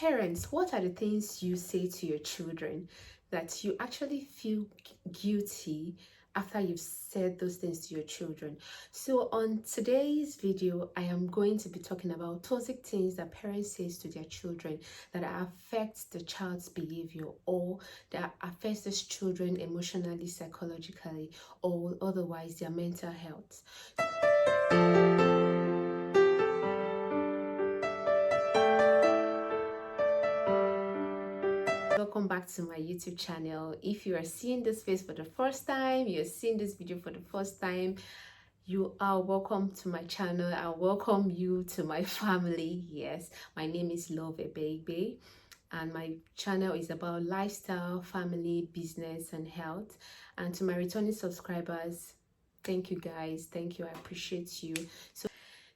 Parents, what are the things you say to your children that you actually feel guilty after you've said those things to your children? So on today's video, I am going to be talking about toxic things that parents say to their children that affect the child's behavior or that affects these children emotionally, psychologically, or otherwise their mental health. Welcome back to my YouTube channel. If you are seeing this face for the first time, you're seeing this video for the first time, you are welcome to my channel. I welcome you to my family. Yes, my name is Love Ebegbe and my channel is about lifestyle, family, business and health. And to my returning subscribers, thank you guys. Thank you. I appreciate you.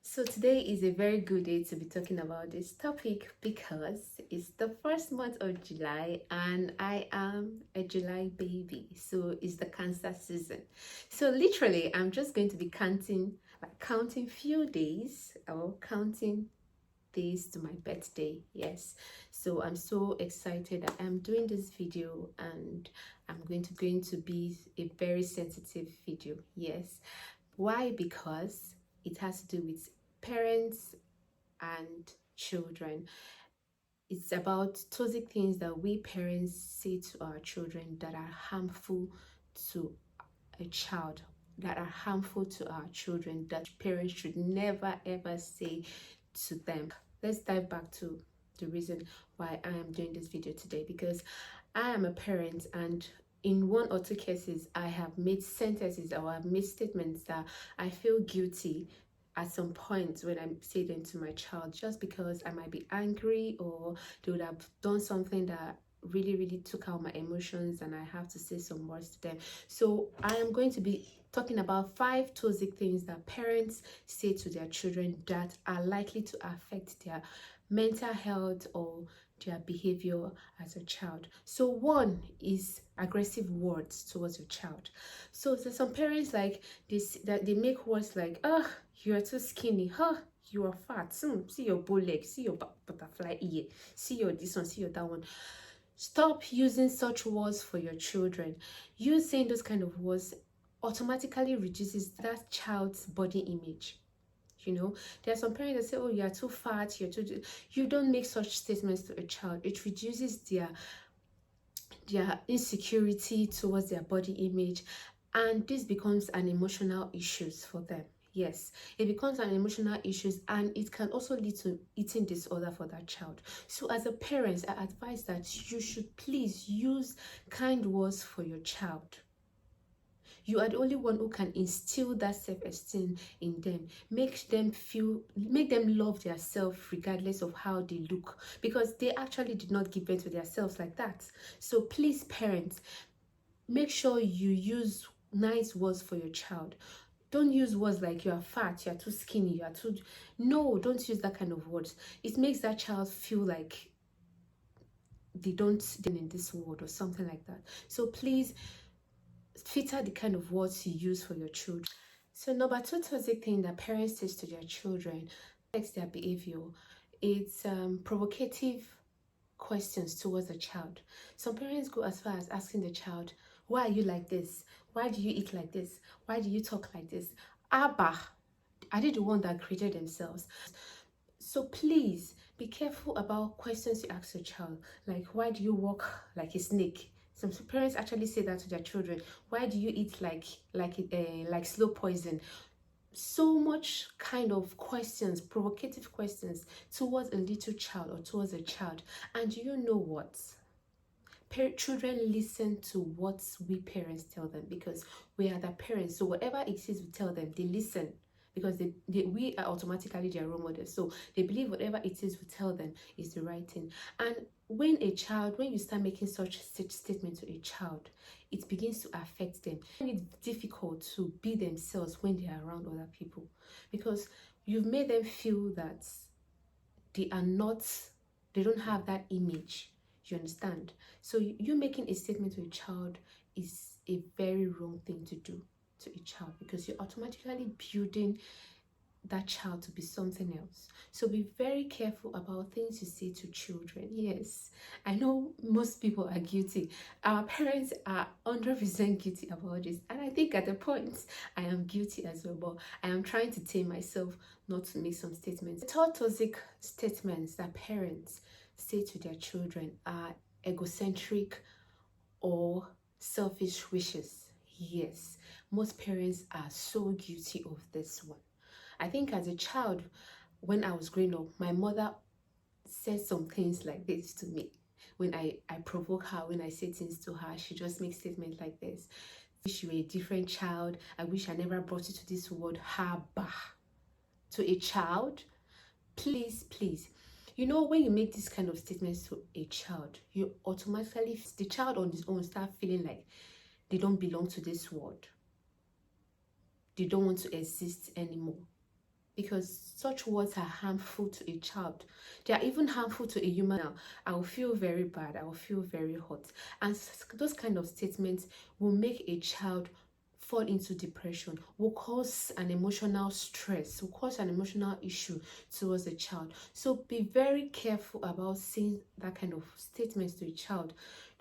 So today is a very good day to be talking about this topic because it's the first month of July and I am a July baby. So it's the Cancer season. So literally, I'm just going to be counting few days or counting days to my birthday. Yes. So I'm so excited that I'm doing this video and I'm going to be a very sensitive video. Yes. Why? Because it has to do with parents and children. It's about toxic things that we parents say to our children that are harmful to a child, that are harmful to our children, that parents should never ever say to them. Let's dive back to the reason why I am doing this video today, because I am a parent and in one or two cases I have made sentences or I've made statements that I feel guilty at some point when I say them to my child, just because I might be angry or they would have done something that really took out my emotions and I have to say some words to them. So I am going to be talking about 5 toxic things that parents say to their children that are likely to affect their mental health or their behavior as a child. So one is aggressive words towards your child. So there's some parents like this that they make words like, oh, you are too skinny, huh, you are fat, see your bow leg, see your butterfly ear, see your this one, see your that one. Stop using such words for your children. You saying those kind of words automatically reduces that child's body image. You know, there are some parents that say, oh, you are too fat, you don't make such statements to a child. It reduces their insecurity towards their body image, and this becomes an emotional issues for them. Yes, it becomes an emotional issues and it can also lead to eating disorder for that child. So as a parent, I advise that you should please use kind words for your child. You are the only one who can instill that self-esteem in them. Make them love their self regardless of how they look, because they actually did not give birth to themselves like that. So please, parents, make sure you use nice words for your child. Don't use words like you are fat, you are too skinny, you are too... No, don't use that kind of words. It makes that child feel like they don't in this world or something like that. So please filter the kind of words you use for your children. So number 2 toxic thing that parents say to their children affects their behavior. It's provocative questions towards the child. Some parents go as far as asking the child, why are you like this? Why do you eat like this? Why do you talk like this? Abba, are they the one that created themselves? So please be careful about questions you ask your child, like why do you walk like a snake? Some parents actually say that to their children. Why do you eat like slow poison? So much kind of questions, provocative questions towards a little child or towards a child. And you know what? Children listen to what we parents tell them because we are the parents. So whatever it is we tell them, they listen because we are automatically their role models. So they believe whatever it is we tell them is the right thing. And when you start making such statement to a child, it begins to affect them. And it's difficult to be themselves when they are around other people because you've made them feel that they don't have that image. You understand? So you making a statement to a child is a very wrong thing to do to a child because you're automatically building that child to be something else. So be very careful about things you say to children. Yes, I know most people are guilty. Our parents are 100% guilty about this. And I think at the point I am guilty as well, but I am trying to tame myself not to make some statements. The third toxic statements that parents say to their children are egocentric or selfish wishes. Yes, most parents are so guilty of this one. I think as a child, when I was growing up, my mother said some things like this to me. When I provoke her, when I say things to her, she just makes statements like this. I wish you were a different child. I wish I never brought you to this world. Haba. To a child, please, please. You know, when you make this kind of statements to a child, you automatically, the child on his own start feeling like they don't belong to this world. They don't want to exist anymore. Because such words are harmful to a child. They are even harmful to a human. Now, I will feel very bad. I will feel very hot. And those kind of statements will make a child fall into depression, will cause an emotional stress, will cause an emotional issue towards a child. So be very careful about saying that kind of statements to a child.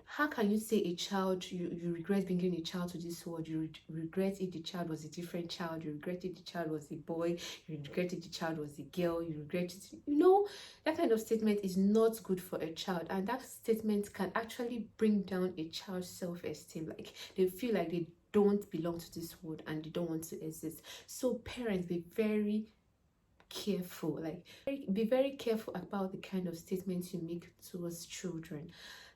How can you say a child, you regret bringing a child to this world, you regret if the child was a different child, you regret if the child was a boy, you regret if the child was a girl, you regret it. You know, that kind of statement is not good for a child, and that statement can actually bring down a child's self-esteem. Like they feel like they don't belong to this world and they don't want to exist. So parents, be very careful, like be very careful about the kind of statements you make towards children.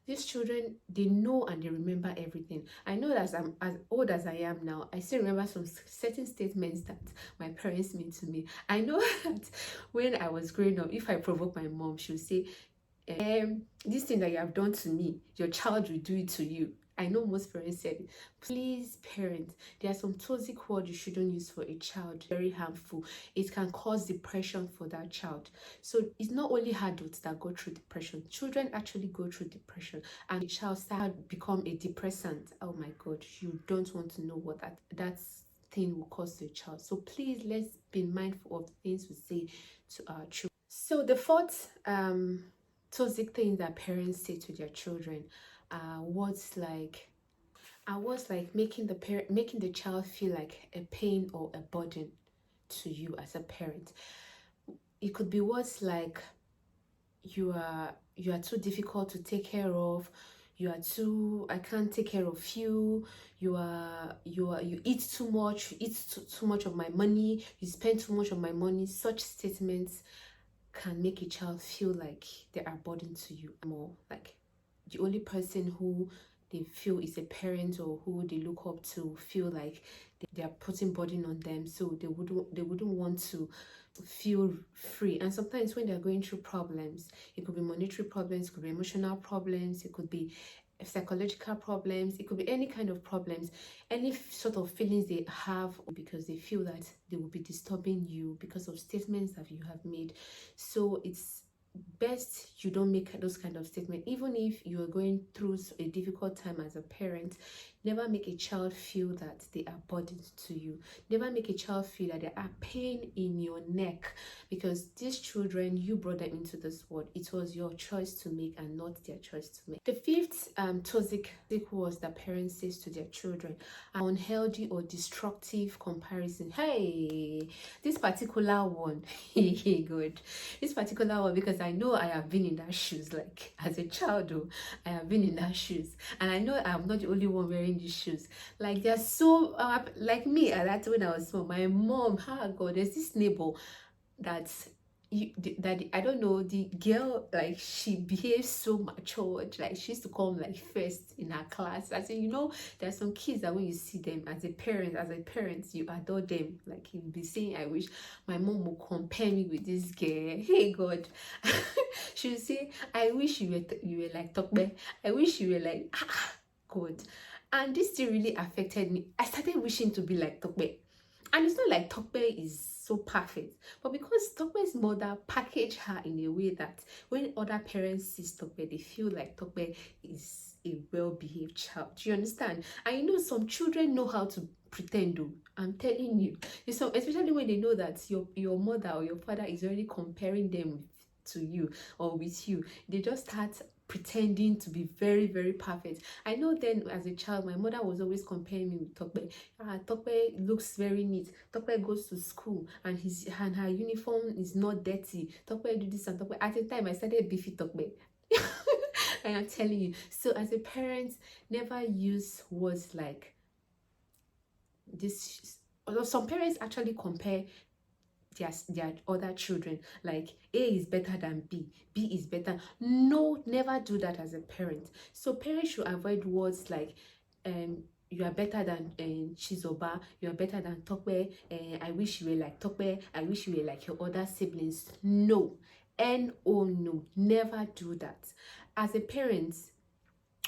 These children, they know and they remember everything. I know that as I'm as old as I am now, I still remember some certain statements that my parents made to me. I know that when I was growing up, if I provoke my mom, she'll say, this thing that you have done to me, your child will do it to you. I know most parents said it. Please, parents, there are some toxic words you shouldn't use for a child. Very harmful. It can cause depression for that child. So it's not only adults that go through depression. Children actually go through depression, and the child start become a depressant. Oh my God, you don't want to know what that thing will cause to a child. So please, let's be mindful of the things we say to our children. So the fourth toxic thing that parents say to their children words like making the child feel like a pain or a burden to you as a parent. It could be words like you are too difficult to take care of, I can't take care of you, you eat too much, you eat too much of my money, you spend too much of my money. Such statements can make a child feel like they are burden to you, more like the only person who they feel is a parent or who they look up to feel like they are putting burden on them, so they wouldn't want to feel free. And sometimes when they're going through problems, it could be monetary problems, it could be emotional problems, it could be psychological problems, it could be any kind of problems, any sort of feelings they have, because they feel that they will be disturbing you because of statements that you have made. So it's best you don't make those kind of statements. Even if you are going through a difficult time as a parent, never make a child feel that they are burdened to you. Never make a child feel that there are pain in your neck, because these children, you brought them into this world. It was your choice to make and not their choice to make. The fifth toxic words that parents say to their children are unhealthy or destructive comparison. Hey, this particular one, good. This particular one, because I know I have been in that shoes, like as a child, I have been in that shoes, and I know I'm not the only one wearing these shoes. Like they're so like me at that when I was small. My mom, God, there's this neighbor that I don't know, the girl, like she behaves so matured, like she used to come like first in her class. I say, there's some kids that when you see them as a parent, you adore them. Like you'll be saying, I wish my mom would compare me with this girl. Hey God. She would say, I wish you were like Tokbe. I wish you were like God. And this thing really affected me. I started wishing to be like Tokbe. And it's not like Tokbe is so perfect. But because Tokpe's mother packaged her in a way that when other parents see Tokpe, they feel like Tokpe is a well-behaved child. Do you understand? And you know, some children know how to pretend. Though. I'm telling you. So especially when they know that your mother or your father is already comparing them to you or with you, they just start pretending to be very, very perfect. I know then as a child, my mother was always comparing me with Tokpe. Tokpe looks very neat. Tokpe goes to school and her uniform is not dirty. Tokpe do this and Tokpe. At the time, I started beefy Tokpe. I am telling you. So as a parent, never use words like this. Although some parents actually compare their other children, like A is better than B is better. No, never do that as a parent. So parents should avoid words like you are better than Chizoba, you are better than Tokpe, I wish you were like Tokpe, I wish you were like your other siblings. No, no, never do that. As a parent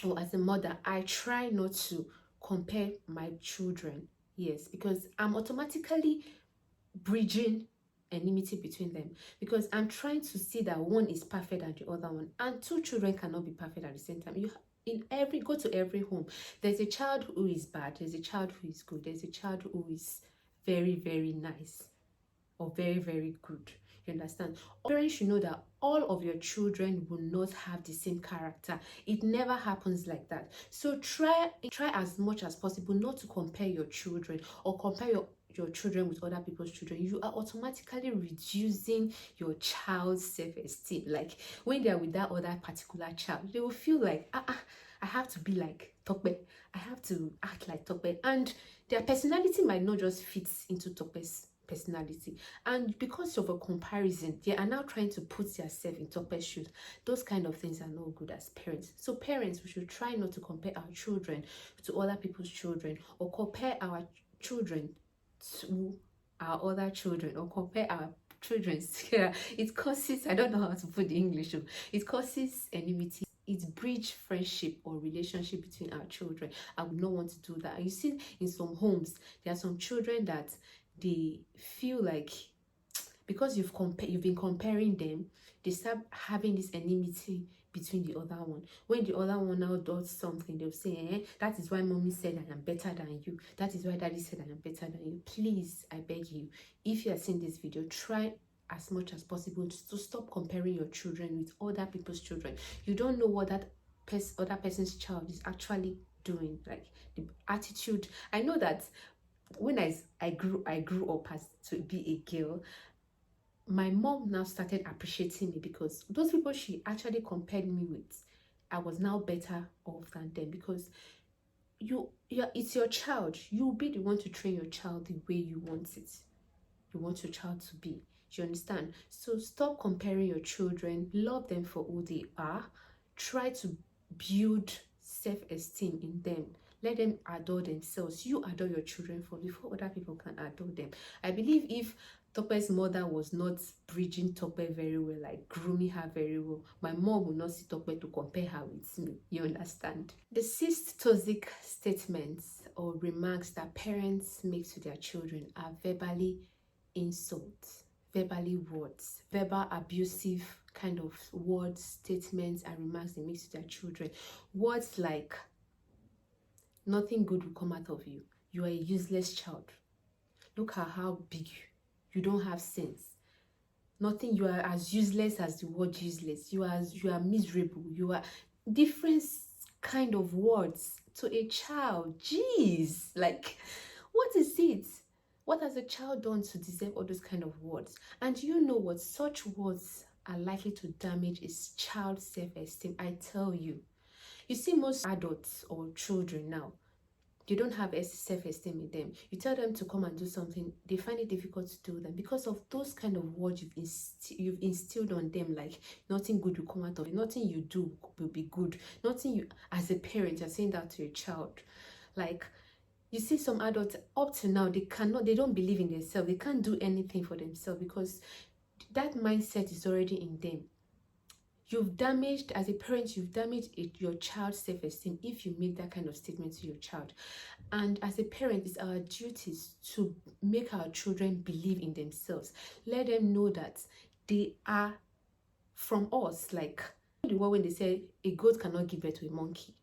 or as a mother, I try not to compare my children. Yes, because I'm automatically bridging enmity between them, because I'm trying to see that one is perfect and the other one, and two children cannot be perfect at the same time. You go to every home, there's a child who is bad, there's a child who is good, there's a child who is very, very nice or very, very good. You understand? Parents should know that all of your children will not have the same character. It never happens like that. So try as much as possible not to compare your children or compare your children with other people's children. You are automatically reducing your child's self-esteem. Like when they are with that other particular child, they will feel like I have to be like Tokpe, I have to act like Tokpe, and their personality might not just fit into Tokpe's personality. And because of a comparison, they are now trying to put themselves in Tokpe's shoes. Those kind of things are not good as parents. So parents, we should try not to compare our children to other people's children, or compare our children to our other children, or compare our children together. It causes, I don't know how to put the English, it causes enmity. It's bridge friendship or relationship between our children. I would not want to do that. And you see in some homes, there are some children that they feel like because you've been comparing them, they start having this enmity between the other one. When the other one now does something, they'll say, that is why mommy said I am better than you. That is why daddy said I am better than you. Please, I beg you, if you are seeing this video, try as much as possible to stop comparing your children with other people's children. You don't know what that other person's child is actually doing, like the attitude. I know that when I grew up as to be a girl, my mom now started appreciating me because those people she actually compared me with, I was now better off than them, because it's your child. You'll be the one to train your child the way you want it. You want your child to be. Do you understand? So stop comparing your children. Love them for who they are. Try to build self-esteem in them. Let them adore themselves. You adore your children for before other people can adore them. I believe if Tokpe's mother was not bridging Tokpe very well, like grooming her very well, my mom would not see Tokpe to compare her with me. You understand? The 6th toxic statements or remarks that parents make to their children are verbally insults, verbally words, verbal abusive kind of words, statements, and remarks they make to their children. Words like, nothing good will come out of you. You are a useless child. Look at how big you don't have sense. Nothing, you are as useless as the word useless. You are miserable. You are different kind of words to a child. Jeez, like, what is it? What has a child done to deserve all those kind of words? And you know what? Such words are likely to damage his child's self-esteem. I tell you. You see, most adults or children now, they don't have self-esteem in them. You tell them to come and do something, they find it difficult to do them because of those kind of words you've instilled on them, like nothing good will come out of it, nothing you do will be good, nothing you, as a parent, you're saying that to your child. Like, you see some adults up to now, they don't believe in themselves, they can't do anything for themselves because that mindset is already in them. You've damaged, as a parent, you've damaged your child's self-esteem if you make that kind of statement to your child. And as a parent, it's our duties to make our children believe in themselves. Let them know that they are from us. Like the word when they say a goat cannot give birth to a monkey.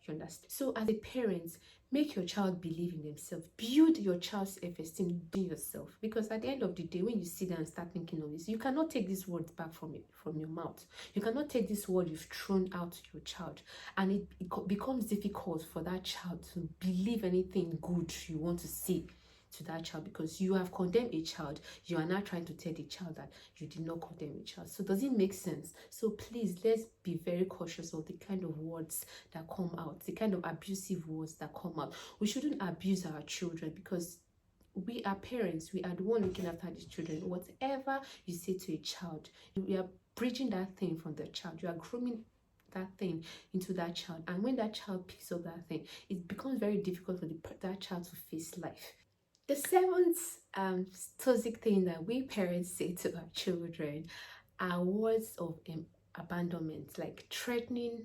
You understand? So as a parent, make your child believe in themselves. Build your child's self-esteem in yourself. Because at the end of the day, when you sit down and start thinking of this, you cannot take these words back from your mouth. You cannot take this word you've thrown out to your child. And it becomes difficult for that child to believe anything good you want to see to that child, because you have condemned a child. You are now trying to tell the child that you did not condemn a child. So does it make sense? So please, let's be very cautious of the kind of words that come out, the kind of abusive words that come out. We shouldn't abuse our children, because we are parents. We are the one looking after these children. Whatever you say to a child, you are bridging that thing from the child. You are grooming that thing into that child, and when that child picks up that thing, it becomes very difficult for that child to face life. The seventh toxic thing that we parents say to our children are words of abandonment, like threatening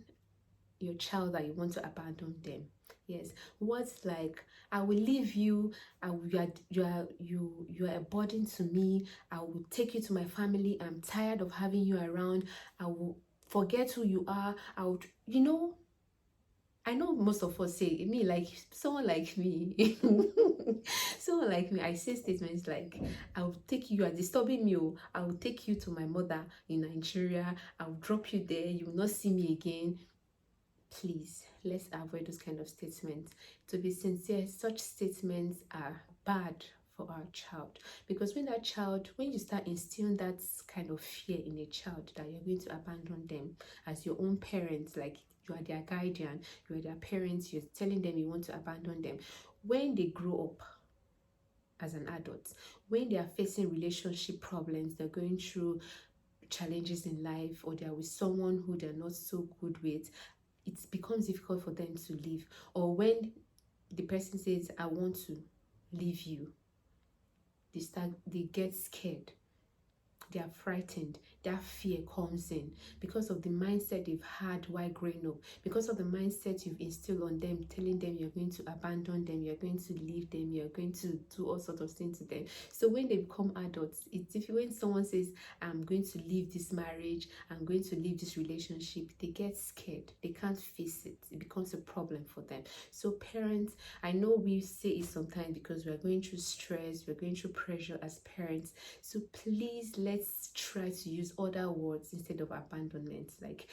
your child that you want to abandon them. Yes, words like "I will leave you," you are a burden to me, "I will take you to my family, I'm tired of having you around, I will forget who you are," I would, I know most of us say, me, like someone like me, someone like me, I say statements like, "I will take you, you are disturbing me, oh. I will take you to my mother in Nigeria, I will drop you there, you will not see me again." Please, let's avoid those kind of statements. To be sincere, such statements are bad for our child, because when you start instilling that kind of fear in a child that you're going to abandon them as your own parents, like you are their guardian, you are their parents, you're telling them you want to abandon them, when they grow up as an adult, when they are facing relationship problems, they're going through challenges in life, or they're with someone who they're not so good with, it becomes difficult for them to leave. Or when the person says, "I want to leave you," they get scared, they are frightened, that fear comes in because of the mindset they've had while growing up, because of the mindset you've instilled on them, telling them you're going to abandon them, you're going to leave them, you're going to do all sorts of things to them. So when they become adults, it's difficult. When someone says, "I'm going to leave this marriage, I'm going to leave this relationship," they get scared, they can't face it, it becomes a problem for them. So parents, I know we say it sometimes because we're going through stress, we're going through pressure as parents, so please, let's try to use other words instead of abandonment. Like,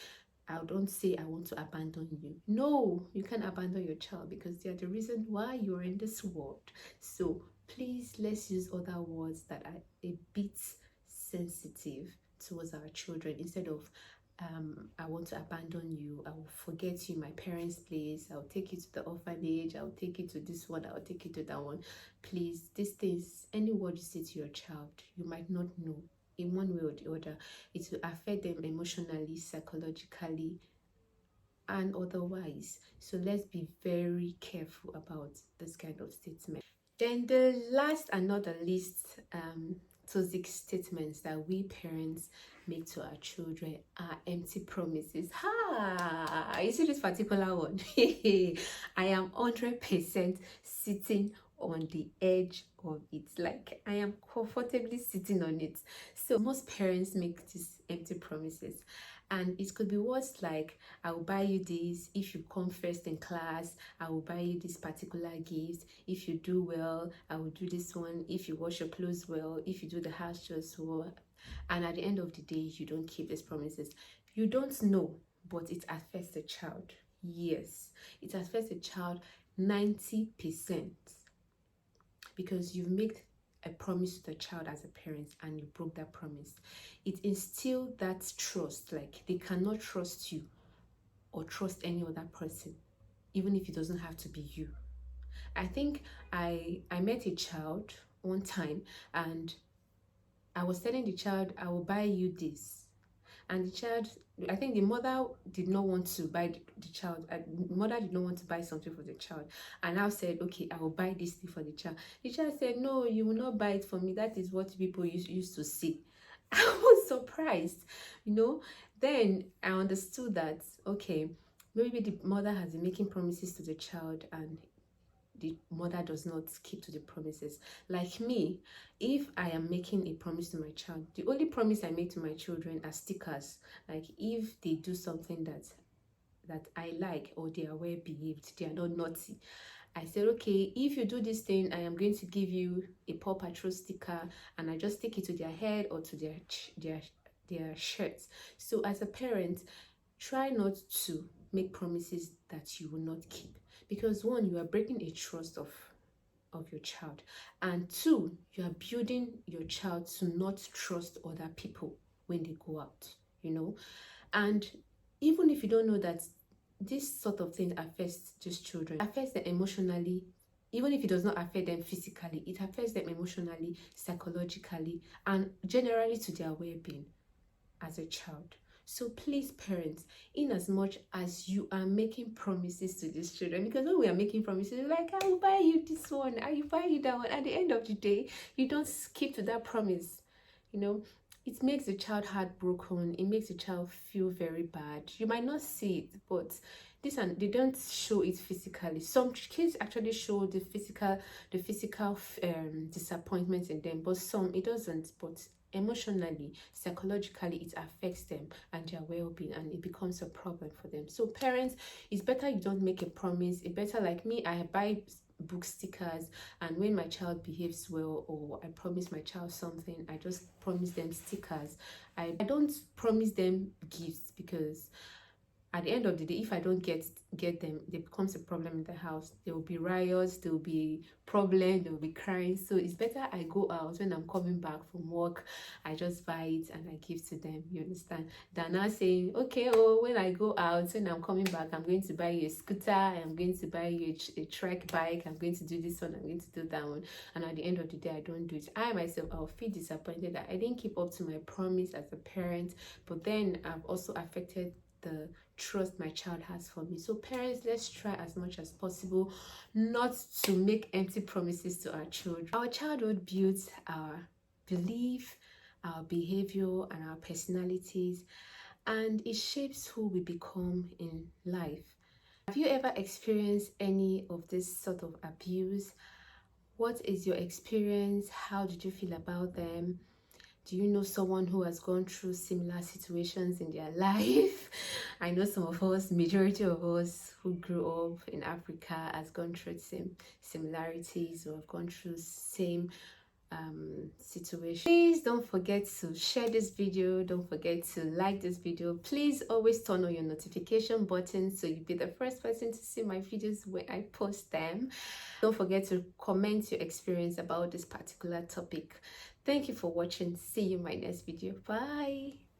I don't say "I want to abandon you." No, you can't abandon your child, because they are the reason why you're in this world. So please, let's use other words that are a bit sensitive towards our children, instead of "I want to abandon you, I will forget you in my parents' place, I'll take you to the orphanage, I'll take you to this one, I'll take you to that one." Please, these things, any word you say to your child, you might not know, in one way or the other, it will affect them emotionally, psychologically, and otherwise. So let's be very careful about this kind of statement. Then the last and not the least toxic statements that we parents make to our children are empty promises. You see this particular one? I am 100% sitting on the edge of it. Like, I am comfortably sitting on it. So most parents make these empty promises, and it could be words like, "I will buy you this if you come first in class, I will buy you this particular gift, if you do well, I will do this one, if you wash your clothes well, if you do the house chores well." And at the end of the day, you don't keep these promises. You don't know, but it affects the child. Yes, it affects the child 90%, because you've made a promise to the child as a parent and you broke that promise. It instilled that trust, like they cannot trust you or trust any other person, even if it doesn't have to be you. I think I met a child one time, and I was telling the child, "I will buy you this." And the child, I think the mother did not want to buy the child. The mother did not want to buy something for the child. And I said, "Okay, I will buy this thing for the child." The child said, "No, you will not buy it for me. That is what people used to say." I was surprised, Then I understood that, okay, maybe the mother has been making promises to the child and the mother does not keep to the promises. Like me, if I am making a promise to my child, the only promise I make to my children are stickers. Like if they do something that I like, or they are well behaved, they are not naughty, I said, okay, if you do this thing, I am going to give you a Paw Patrol sticker, and I just stick it to their head or to their shirts. So as a parent, try not to make promises that you will not keep, because one, you are breaking a trust of your child, and two, you are building your child to not trust other people when they go out, you know. And even if you don't know that this sort of thing affects these children, affects them emotionally, even if it does not affect them physically, it affects them emotionally, psychologically, and generally to their well-being as a child. So please, parents, in as much as you are making promises to these children, because when we are making promises, we're like, I will buy you this one, I will buy you that one. At the end of the day, you don't keep to that promise. You know, it makes the child heartbroken. It makes the child feel very bad. You might not see it, but this, and they don't show it physically. Some kids actually show the physical disappointment in them, but some it doesn't. But emotionally, psychologically, it affects them and their well-being, and it becomes a problem for them. So parents, it's better you don't make a promise. It's better, like me, I buy book stickers, and when my child behaves well, or I promise my child something, I just promise them stickers. I don't promise them gifts, because at the end of the day, if I don't get them, it becomes a problem in the house. There will be riots, there will be problems, there will be crying. So it's better I go out when I'm coming back from work, I just buy it and I give to them, you understand, than now saying, okay, oh, when I go out, when I'm coming back, I'm going to buy you a scooter, I'm going to buy you a trek bike, I'm going to do this one, I'm going to do that one, and at the end of the day I don't do it. I myself, I'll feel disappointed that I didn't keep up to my promise as a parent, but then I've also affected the trust my child has for me. So parents, let's try as much as possible not to make empty promises to our children. Our childhood builds our belief, our behavior, and our personalities, and it shapes who we become in life. Have you ever experienced any of this sort of abuse? What is your experience? How did you feel about them? Do you know someone who has gone through similar situations in their life? I know some of us, majority of us who grew up in Africa, has gone through same similarities, or have gone through same situation. Please don't forget to share this video. Don't forget to like this video. Please always turn on your notification button so you'll be the first person to see my videos when I post them. Don't forget to comment your experience about this particular topic. Thank you for watching. See you in my next video. Bye.